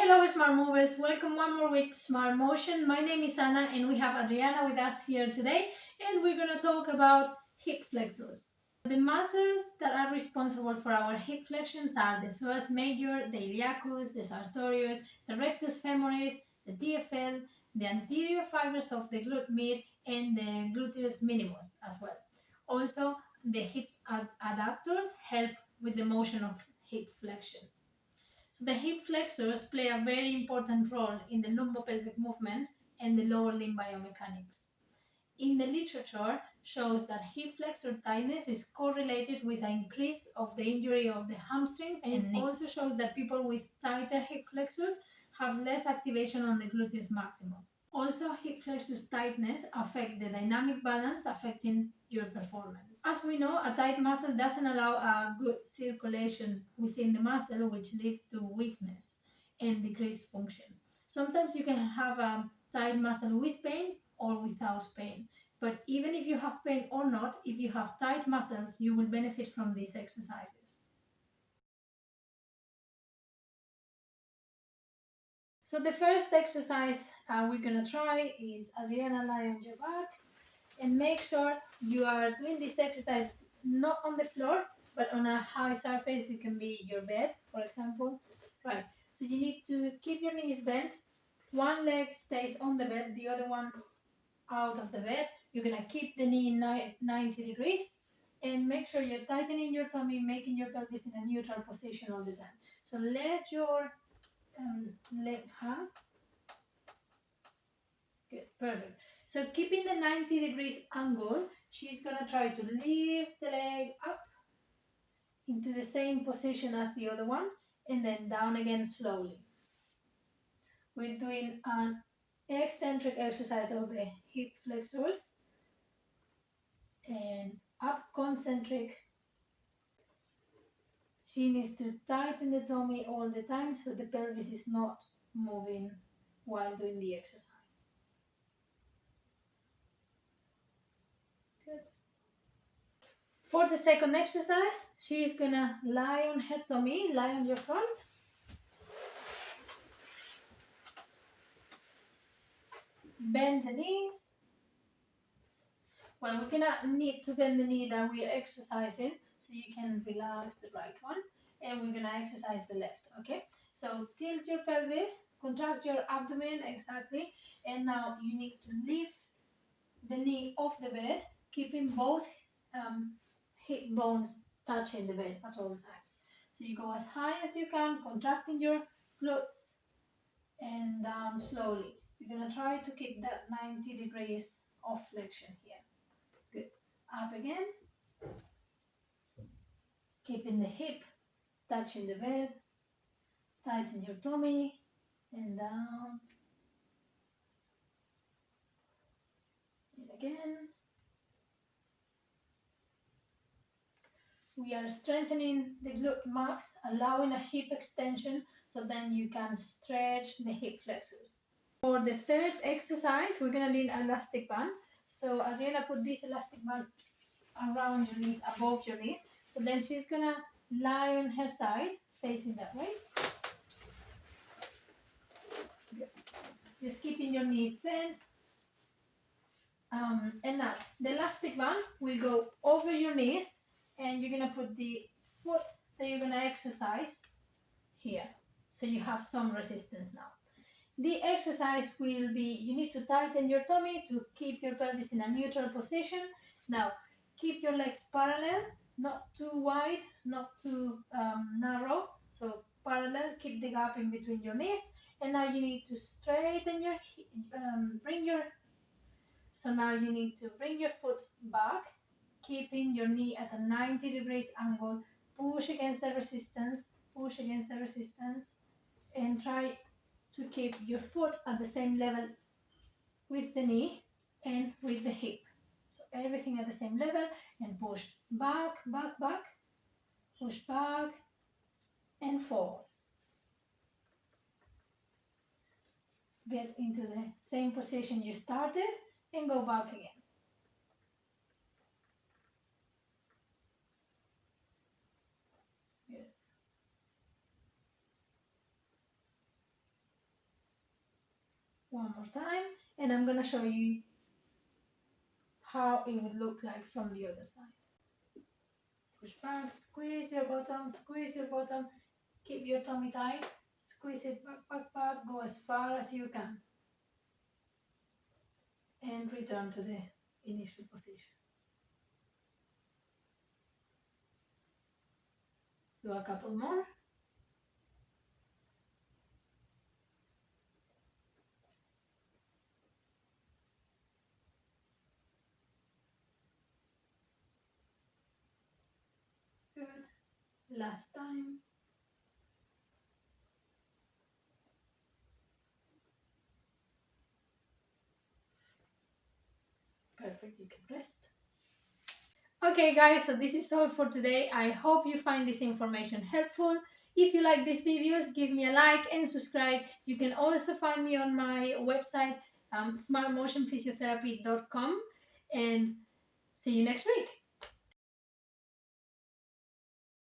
Hello Smart Movers, welcome one more week to Smart Motion. My name is Anna and we have Adriana with us here today, and we're going to talk about hip flexors. The muscles that are responsible for our hip flexions are the psoas major, the iliacus, the sartorius, the rectus femoris, the TFL, the anterior fibers of the glute med, and the gluteus minimus as well. Also, the hip adductors help with the motion of hip flexion. So the hip flexors play a very important role in the lumbopelvic movement and the lower limb biomechanics. In the literature, shows that hip flexor tightness is correlated with an increase of the injury of the hamstrings, and it also shows that people with tighter hip flexors have less activation on the gluteus maximus. Also, hip flexors tightness affect the dynamic balance, affecting your performance. As we know, a tight muscle doesn't allow a good circulation within the muscle, which leads to weakness and decreased function. Sometimes you can have a tight muscle with pain or without pain. But even if you have pain or not, if you have tight muscles, you will benefit from these exercises. So the first exercise we're going to try is Adriana, lie on your back, and make sure you are doing this exercise not on the floor, but on a high surface. It can be your bed, for example. Right, so you need to keep your knees bent. One leg stays on the bed, the other one out of the bed. You're going to keep the knee 90 degrees and make sure you're tightening your tummy, making your pelvis in a neutral position all the time. So let your leg hang. Good, perfect. So keeping the 90 degrees angle, she's going to try to lift the leg up into the same position as the other one and then down again slowly. We're doing an eccentric exercise of the hip flexors, and up concentric. She needs to tighten the tummy all the time so the pelvis is not moving while doing the exercise. Good. For the second exercise, she is gonna lie on her tummy, lie on your front. Bend the knees. Well, we're gonna need to bend the knee that we're exercising, so you can relax the right one, and we're gonna exercise the left, okay? So tilt your pelvis, contract your abdomen, exactly, and now you need to lift the knee off the bed, keeping both hip bones touching the bed at all times. So you go as high as you can, contracting your glutes, and down slowly. You're gonna try to keep that 90 degrees of flexion here. Good. Up again. Keeping the hip touching the bed. Tighten your tummy and down. And again. We are strengthening the glute max, allowing a hip extension so then you can stretch the hip flexors. For the third exercise, we're going to need an elastic band. So Adriana, put this elastic band around your knees, above your knees. So then she's going to lie on her side, facing that way. Good. Just keeping your knees bent. And now, the elastic band will go over your knees, and you're going to put the foot that you're going to exercise here. So you have some resistance now. The exercise will be, you need to tighten your tummy to keep your pelvis in a neutral position. Now, keep your legs parallel, not too wide, not too narrow. So parallel, keep the gap in between your knees. And now you need to straighten your, so now you need to bring your foot back, keeping your knee at a 90 degrees angle. Push against the resistance, and try to keep your foot at the same level with the knee and with the hip. So everything at the same level, and push back, push back and forwards. Get into the same position you started and go back again. Good. One more time, and I'm gonna show you how it would look like from the other side. Push back, squeeze your bottom, keep your tummy tight, squeeze it back, go as far as you can, and return to the initial position. Do a couple more. Good. Last time. Perfect, you can rest. Okay guys, so this is all for today. I hope you find this information helpful. If you like these videos, give me a like and subscribe. You can also find me on my website, SMARTMOTION.physiotherapy.com, and see you next week.